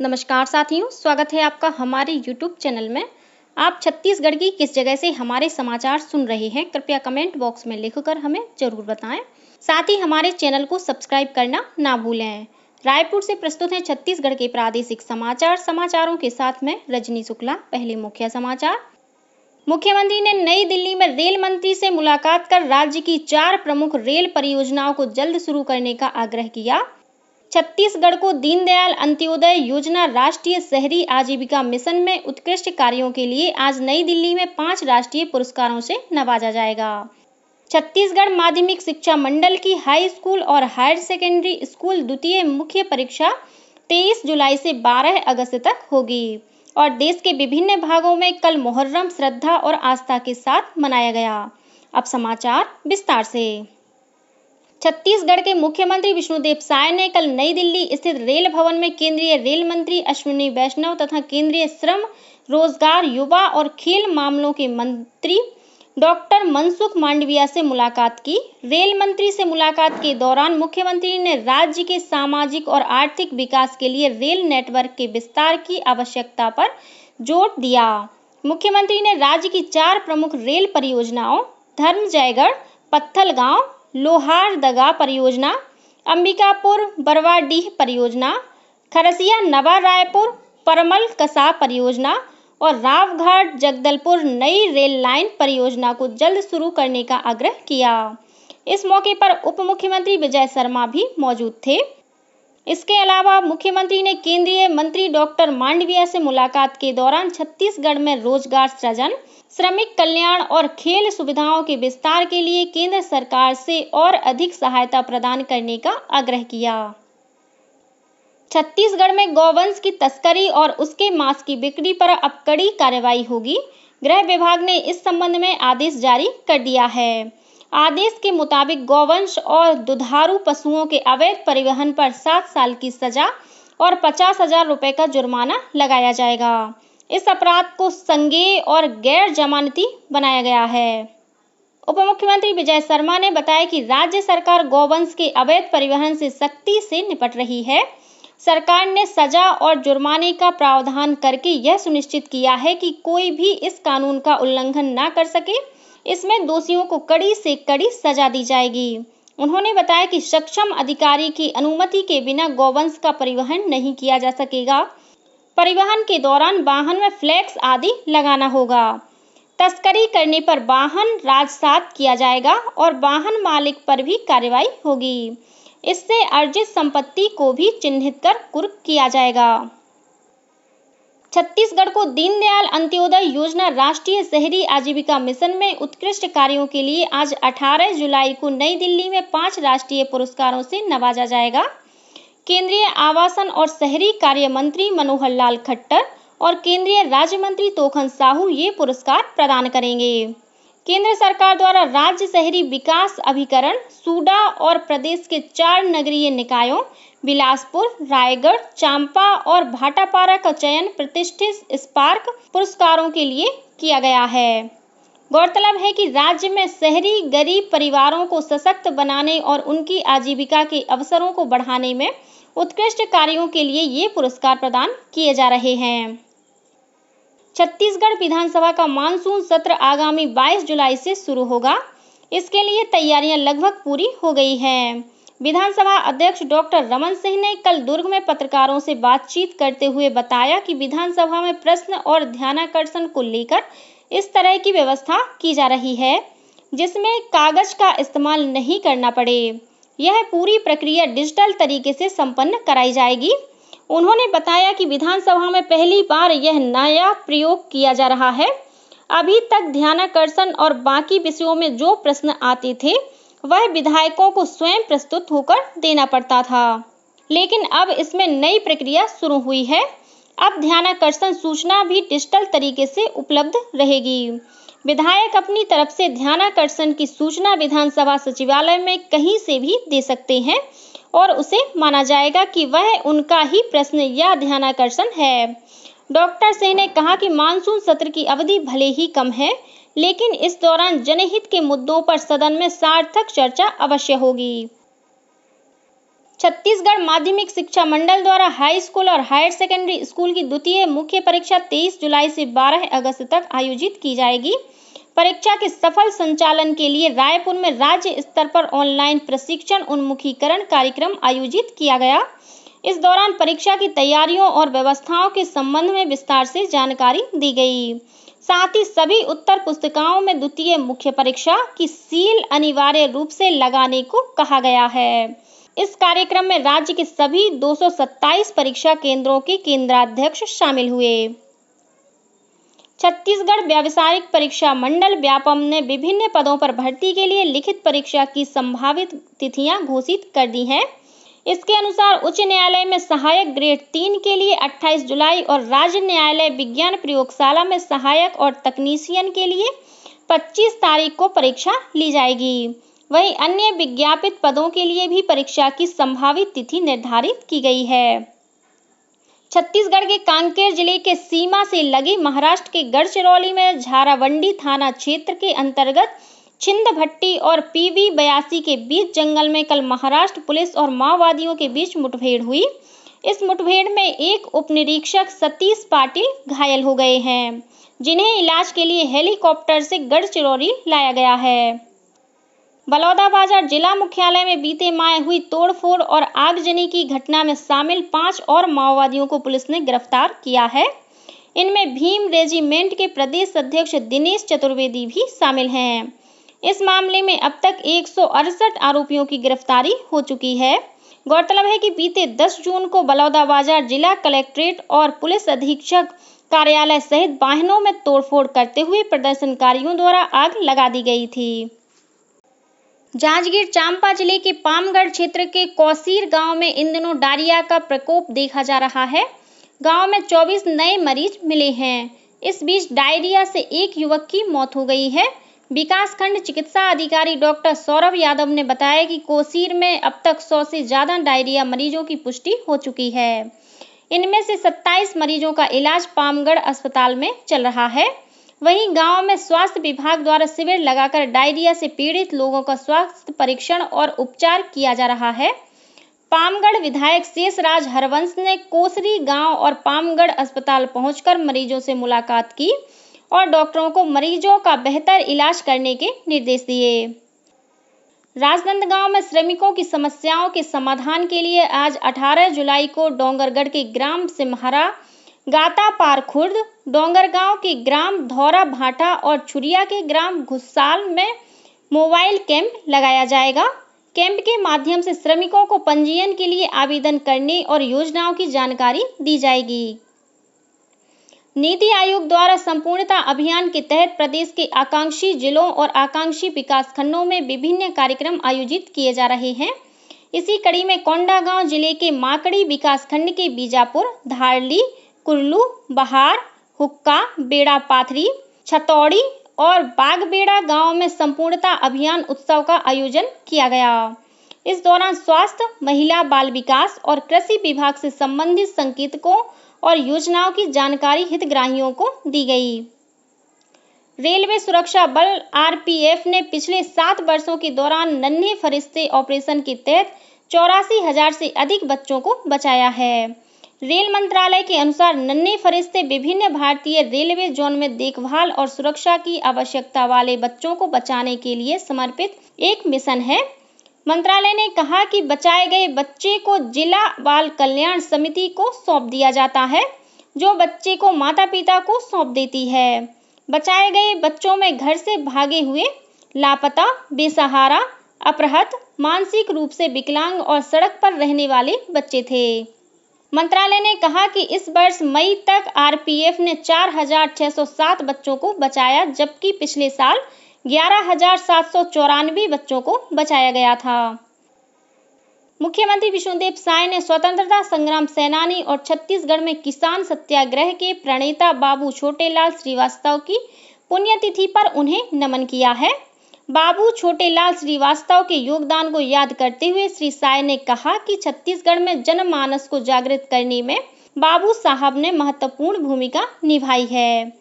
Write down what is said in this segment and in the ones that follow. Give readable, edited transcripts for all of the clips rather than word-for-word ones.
नमस्कार साथियों, स्वागत है आपका हमारे YouTube चैनल में। आप छत्तीसगढ़ की किस जगह से हमारे समाचार सुन रहे हैं, कृपया कमेंट बॉक्स में लिखकर हमें जरूर बताएं। साथ ही हमारे चैनल को सब्सक्राइब करना ना भूलें। रायपुर से प्रस्तुत है छत्तीसगढ़ के प्रादेशिक समाचार। समाचारों के साथ में रजनी शुक्ला। पहले मुख्य समाचार। मुख्यमंत्री ने नई दिल्ली में रेल मंत्री से मुलाकात कर राज्य की 4 प्रमुख रेल परियोजनाओं को जल्द शुरू करने का आग्रह किया। छत्तीसगढ़ को दीनदयाल अंत्योदय योजना राष्ट्रीय शहरी आजीविका मिशन में उत्कृष्ट कार्यों के लिए आज नई दिल्ली में 5 राष्ट्रीय पुरस्कारों से नवाजा जाएगा। छत्तीसगढ़ माध्यमिक शिक्षा मंडल की हाई स्कूल और हायर सेकेंडरी स्कूल द्वितीय मुख्य परीक्षा 23 जुलाई से 12 अगस्त तक होगी और देश के विभिन्न भागों में कल मुहर्रम श्रद्धा और आस्था के साथ मनाया गया। अब समाचार विस्तार से। छत्तीसगढ़ के मुख्यमंत्री विष्णुदेव साय ने कल नई दिल्ली स्थित रेल भवन में केंद्रीय रेल मंत्री अश्विनी वैष्णव तथा केंद्रीय श्रम, रोजगार, युवा और खेल मामलों के मंत्री डॉक्टर मनसुख मांडविया से मुलाकात की। रेल मंत्री से मुलाकात के दौरान मुख्यमंत्री ने राज्य के सामाजिक और आर्थिक विकास के लिए रेल नेटवर्क के विस्तार की आवश्यकता पर जोर दिया। मुख्यमंत्री ने राज्य की 4 प्रमुख रेल परियोजनाओं धर्मजयगढ़ पत्थलगांव लोहारदगा परियोजना, अंबिकापुर बरवाडीह परियोजना, खरसिया नवा रायपुर परमल कसा परियोजना और रावघाट जगदलपुर नई रेल लाइन परियोजना को जल्द शुरू करने का आग्रह किया। इस मौके पर उप मुख्यमंत्री विजय शर्मा भी मौजूद थे। इसके अलावा मुख्यमंत्री ने केंद्रीय मंत्री डॉक्टर मांडविया से मुलाकात के दौरान छत्तीसगढ़ में रोजगार सृजन, श्रमिक कल्याण और खेल सुविधाओं के विस्तार के लिए केंद्र सरकार से और अधिक सहायता प्रदान करने का आग्रह किया। छत्तीसगढ़ में गौवंश की तस्करी और उसके मांस की बिक्री पर अब कड़ी कार्रवाई होगी। गृह विभाग ने इस संबंध में आदेश जारी कर दिया है। आदेश के मुताबिक गौवंश और दुधारू पशुओं के अवैध परिवहन पर 7 साल की सजा और 50,000 रुपए का जुर्माना लगाया जाएगा। इस अपराध को संज्ञेय और गैर जमानती बनाया गया है। उप मुख्यमंत्री विजय शर्मा ने बताया कि राज्य सरकार गौवंश के अवैध परिवहन से सख्ती से निपट रही है। सरकार ने सजा और जुर्माने का प्रावधान करके यह सुनिश्चित किया है कि कोई भी इस कानून का उल्लंघन न कर सके। इसमें दोषियों को कड़ी से कड़ी सजा दी जाएगी। उन्होंने बताया कि सक्षम अधिकारी की अनुमति के बिना गौवंश का परिवहन नहीं किया जा सकेगा। परिवहन के दौरान वाहन में फ्लैक्स आदि लगाना होगा। तस्करी करने पर वाहन राजसात किया जाएगा और वाहन मालिक पर भी कार्रवाई होगी। इससे अर्जित संपत्ति को भी चिन्हित कर कुर्क किया जाएगा। छत्तीसगढ़ को दीनदयाल अंत्योदय योजना राष्ट्रीय शहरी आजीविका मिशन में उत्कृष्ट कार्यों के लिए आज 18 जुलाई को नई दिल्ली में 5 राष्ट्रीय पुरस्कारों से नवाजा जाएगा। केंद्रीय आवासन और शहरी कार्य मंत्री मनोहर लाल खट्टर और केंद्रीय राज्य मंत्री तोखन साहू ये पुरस्कार प्रदान करेंगे। केंद्र सरकार द्वारा राज्य शहरी विकास अभिकरण सूडा और प्रदेश के 4 नगरीय निकायों बिलासपुर, रायगढ़, चांपा और भाटापारा का चयन प्रतिष्ठित स्पार्क पुरस्कारों के लिए किया गया है। गौरतलब है कि राज्य में शहरी गरीब परिवारों को सशक्त बनाने और उनकी आजीविका के अवसरों को बढ़ाने में उत्कृष्ट कार्यों के लिए ये पुरस्कार प्रदान किए जा रहे हैं। छत्तीसगढ़ विधानसभा का मानसून सत्र आगामी 22 जुलाई से शुरू होगा। इसके लिए तैयारियां लगभग पूरी हो गई हैं। विधानसभा अध्यक्ष डॉक्टर रमन सिंह ने कल दुर्ग में पत्रकारों से बातचीत करते हुए बताया कि विधानसभा में प्रश्न और ध्यानाकर्षण को लेकर इस तरह की व्यवस्था की जा रही है जिसमें कागज का इस्तेमाल नहीं करना पड़े। यह पूरी प्रक्रिया डिजिटल तरीके से संपन्न कराई जाएगी। उन्होंने बताया कि विधानसभा में पहली बार यह नया प्रयोग किया जा रहा है। अभी तक ध्यानाकर्षण और बाकी विषयों में जो प्रश्न आते थे वह विधायकों को स्वयं प्रस्तुत होकर देना पड़ता था, लेकिन अब इसमें नई प्रक्रिया शुरू हुई है। अब ध्यानाकर्षण सूचना भी डिजिटल तरीके से उपलब्ध रहेगी। विधायक अपनी तरफ से ध्यानाकर्षण की सूचना विधानसभा सचिवालय में कहीं से भी दे सकते हैं और उसे माना जाएगा कि वह उनका ही प्रश्न या ध्यानाकर्षण है। डॉक्टर सिंह ने कहा कि मानसून सत्र की अवधि भले ही कम है, लेकिन इस दौरान जनहित के मुद्दों पर सदन में सार्थक चर्चा अवश्य होगी। छत्तीसगढ़ माध्यमिक शिक्षा मंडल द्वारा हाई स्कूल और हायर सेकेंडरी स्कूल की द्वितीय मुख्य परीक्षा 23 जुलाई से 12 अगस्त तक आयोजित की जाएगी। परीक्षा के सफल संचालन के लिए रायपुर में राज्य स्तर पर ऑनलाइन प्रशिक्षण उन्मुखीकरण कार्यक्रम आयोजित किया गया। इस दौरान परीक्षा की तैयारियों और व्यवस्थाओं के संबंध में विस्तार से जानकारी दी गई। साथ ही सभी उत्तर पुस्तिकाओं में द्वितीय मुख्य परीक्षा की सील अनिवार्य रूप से लगाने को कहा गया है। इस कार्यक्रम में राज्य के सभी 227 परीक्षा केंद्रों के केंद्राध्यक्ष शामिल हुए। छत्तीसगढ़ व्यावसायिक परीक्षा मंडल व्यापम ने विभिन्न पदों पर भर्ती के लिए लिखित परीक्षा की संभावित तिथियां घोषित कर दी हैं। इसके अनुसार उच्च न्यायालय में सहायक ग्रेड 3 के लिए 28 जुलाई और राज्य न्यायालय विज्ञान प्रयोगशाला में सहायक और तकनीशियन के लिए 25 तारीख को परीक्षा ली जाएगी। वहीं अन्य विज्ञापित पदों के लिए भी परीक्षा की संभावित तिथि निर्धारित की गई है। छत्तीसगढ़ के कांकेर जिले के सीमा से लगे महाराष्ट्र के गढ़चिरौली में झारावंडी थाना क्षेत्र के अंतर्गत छिंदभट्टी और पीवी 82 के बीच जंगल में कल महाराष्ट्र पुलिस और माओवादियों के बीच मुठभेड़ हुई। इस मुठभेड़ में एक उपनिरीक्षक सतीश पाटिल घायल हो गए हैं, जिन्हें इलाज के लिए हेलीकॉप्टर से गढ़चिरौली लाया गया है। बलौदाबाजार जिला मुख्यालय में बीते माह हुई तोड़फोड़ और आगजनी की घटना में शामिल 5 और माओवादियों को पुलिस ने गिरफ्तार किया है। इनमें भीम रेजिमेंट के प्रदेश अध्यक्ष दिनेश चतुर्वेदी भी शामिल हैं। इस मामले में अब तक 168 आरोपियों की गिरफ्तारी हो चुकी है। गौरतलब है कि बीते 10 जून को बलौदाबाजार जिला कलेक्ट्रेट और पुलिस अधीक्षक कार्यालय सहित वाहनों में तोड़फोड़ करते हुए प्रदर्शनकारियों द्वारा आग लगा दी गई थी। जांजगीर चांपा जिले के पामगढ़ क्षेत्र के कौसीर गांव में इन दिनों डायरिया का प्रकोप देखा जा रहा है। गांव में 24 नए मरीज मिले हैं। इस बीच डायरिया से एक युवक की मौत हो गई है। विकासखंड चिकित्सा अधिकारी डॉक्टर सौरभ यादव ने बताया कि कौसीर में अब तक 100 से ज्यादा डायरिया मरीजों की पुष्टि हो चुकी है। इनमें से 27 मरीजों का इलाज पामगढ़ अस्पताल में चल रहा है। वहीं गांव में स्वास्थ्य विभाग द्वारा शिविर लगाकर डायरिया से पीड़ित लोगों का स्वास्थ्य परीक्षण और उपचार किया जा रहा है। पामगढ़ विधायक शेषराज हरवंश ने कोसरी गांव और पामगढ़ अस्पताल पहुंचकर मरीजों से मुलाकात की और डॉक्टरों को मरीजों का बेहतर इलाज करने के निर्देश दिए। राजनांदगांव में श्रमिकों की समस्याओं के समाधान के लिए आज 18 जुलाई को डोंगरगढ़ के ग्राम सिमहरा, गातापार खुर्द, डोंगरगांव के ग्राम धौरा भाटा और छुरिया के ग्राम घुस्साल में मोबाइल कैंप लगाया जाएगा। कैंप के माध्यम से श्रमिकों को पंजीयन के लिए आवेदन करने और योजनाओं की जानकारी दी जाएगी। नीति आयोग द्वारा संपूर्णता अभियान के तहत प्रदेश के आकांक्षी जिलों और आकांक्षी विकासखंडों में विभिन्न कार्यक्रम आयोजित किए जा रहे हैं। इसी कड़ी में कोंडागांव जिले के माकड़ी विकासखंड के बीजापुर, धारली, कुर्लू, बहार, हुक्का, बेड़ा पाथरी, छतौड़ी और बागबेड़ा गांव में संपूर्णता अभियान उत्सव का आयोजन किया गया। इस दौरान स्वास्थ्य, महिला बाल विकास और कृषि विभाग से संबंधित संकेतकों और योजनाओं की जानकारी हितग्राहियों को दी गई। रेलवे सुरक्षा बल आरपीएफ ने पिछले 7 वर्षों के दौरान नन्हे फरिश्ते ऑपरेशन के तहत 84,000 से अधिक बच्चों को बचाया है। रेल मंत्रालय के अनुसार नन्हे फरिश्ते विभिन्न भारतीय रेलवे जोन में देखभाल और सुरक्षा की आवश्यकता वाले बच्चों को बचाने के लिए समर्पित एक मिशन है। मंत्रालय ने कहा कि बचाए गए बच्चे को जिला बाल कल्याण समिति को सौंप दिया जाता है, जो बच्चे को माता पिता को सौंप देती है। बचाए गए बच्चों में घर से भागे हुए, लापता, बेसहारा, अपहृत, मानसिक रूप से विकलांग और सड़क पर रहने वाले बच्चे थे। मंत्रालय ने कहा कि इस वर्ष मई तक आरपीएफ ने 4,607 बच्चों को बचाया, जबकि पिछले साल 11,794 बच्चों को बचाया गया था। मुख्यमंत्री विष्णुदेव साय ने स्वतंत्रता संग्राम सेनानी और छत्तीसगढ़ में किसान सत्याग्रह के प्रणेता बाबू छोटेलाल श्रीवास्तव की पुण्यतिथि पर उन्हें नमन किया है। बाबू छोटेलाल श्रीवास्तव के योगदान को याद करते हुए श्री साय ने कहा कि छत्तीसगढ़ में जनमानस को जागृत करने में बाबू साहब ने महत्वपूर्ण भूमिका निभाई है।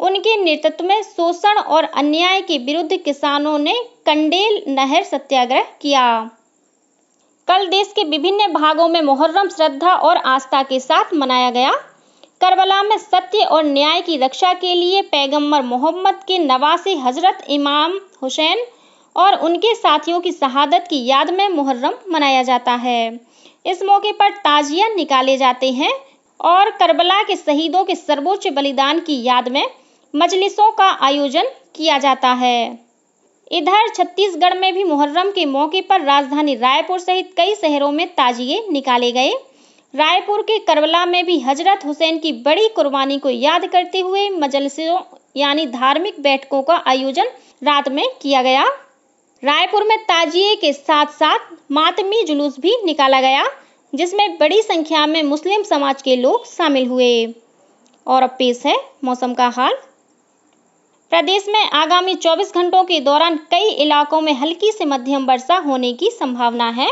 उनके नेतृत्व में शोषण और अन्याय के विरुद्ध किसानों ने कंडेल नहर सत्याग्रह किया। कल देश के विभिन्न भागों में मुहर्रम श्रद्धा और आस्था के साथ मनाया गया। करबला में सत्य और न्याय की रक्षा के लिए पैगंबर मोहम्मद के नवासे हजरत इमाम हुसैन और उनके साथियों की शहादत की याद में मुहर्रम मनाया जाता है। इस मौके पर ताजिया निकाले जाते हैं और करबला के शहीदों के सर्वोच्च बलिदान की याद में मजलिसों का आयोजन किया जाता है। इधर छत्तीसगढ़ में भी मुहर्रम के मौके पर राजधानी रायपुर सहित कई शहरों में ताजिए निकाले गए। रायपुर के करबला में भी हजरत हुसैन की बड़ी कुर्बानी को याद करते हुए मजलिसों यानी धार्मिक बैठकों का आयोजन रात में किया गया। रायपुर में ताजिए के साथ साथ मातमी जुलूस भी निकाला गया, जिसमें बड़ी संख्या में मुस्लिम समाज के लोग शामिल हुए। और अब पेश है मौसम का हाल। प्रदेश में आगामी 24 घंटों के दौरान कई इलाकों में हल्की से मध्यम वर्षा होने की संभावना है।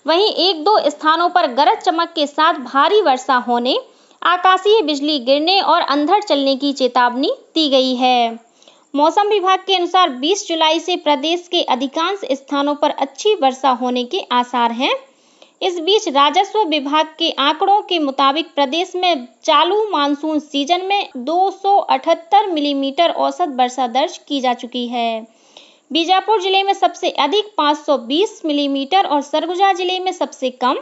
वहीं एक दो स्थानों पर गरज चमक के साथ भारी वर्षा होने, आकाशीय बिजली गिरने और अंधड़ चलने की चेतावनी दी गई है। मौसम विभाग के अनुसार 20 जुलाई से प्रदेश के अधिकांश स्थानों पर अच्छी वर्षा होने के आसार हैं। इस बीच राजस्व विभाग के आंकड़ों के मुताबिक प्रदेश में चालू मानसून सीजन में 278 मिलीमीटर औसत वर्षा दर्ज की जा चुकी है। बीजापुर जिले में सबसे अधिक 520 मिलीमीटर और सरगुजा जिले में सबसे कम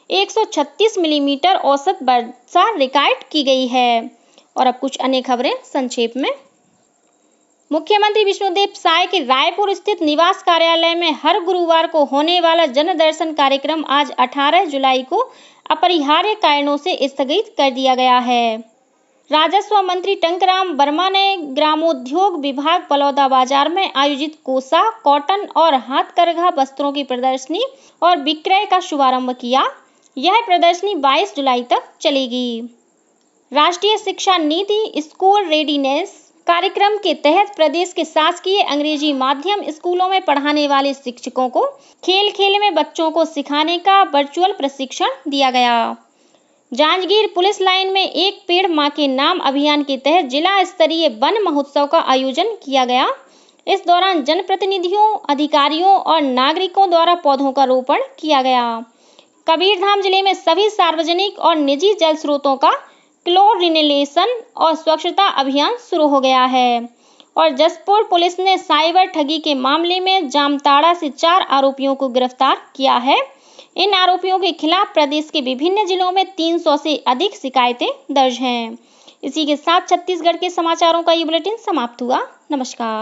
136 मिलीमीटर औसत वर्षा रिकॉर्ड की गई है। और अब कुछ अन्य खबरें संक्षेप में। मुख्यमंत्री विष्णुदेव साय के रायपुर स्थित निवास कार्यालय में हर गुरुवार को होने वाला जन दर्शन कार्यक्रम आज 18 जुलाई को अपरिहार्य कारणों से स्थगित कर दिया गया है। राजस्व मंत्री टंकराम वर्मा ने ग्रामोद्योग विभाग बलौदाबाजार में आयोजित कोसा, कॉटन और हाथकरघा वस्त्रों की प्रदर्शनी और विक्रय का शुभारंभ किया। यह प्रदर्शनी 22 जुलाई तक चलेगी। राष्ट्रीय शिक्षा नीति स्कूल रेडीनेस कार्यक्रम के तहत प्रदेश के शासकीय अंग्रेजी माध्यम स्कूलों में पढ़ाने वाले शिक्षकों को खेल खेल में बच्चों को सिखाने का वर्चुअल प्रशिक्षण दिया गया। जांजगीर पुलिस लाइन में एक पेड़ मां के नाम अभियान के तहत जिला स्तरीय वन महोत्सव का आयोजन किया गया। इस दौरान जनप्रतिनिधियों, अधिकारियों और नागरिकों द्वारा पौधों का रोपण किया गया। कबीरधाम जिले में सभी सार्वजनिक और निजी जल स्रोतों का क्लोरिनेशन और स्वच्छता अभियान शुरू हो गया है। और जसपुर पुलिस ने साइबर ठगी के मामले में जामताड़ा से 4 आरोपियों को गिरफ्तार किया है। इन आरोपियों के खिलाफ प्रदेश के विभिन्न जिलों में 300 से अधिक शिकायतें दर्ज हैं। इसी के साथ छत्तीसगढ़ के समाचारों का ये बुलेटिन समाप्त हुआ। नमस्कार।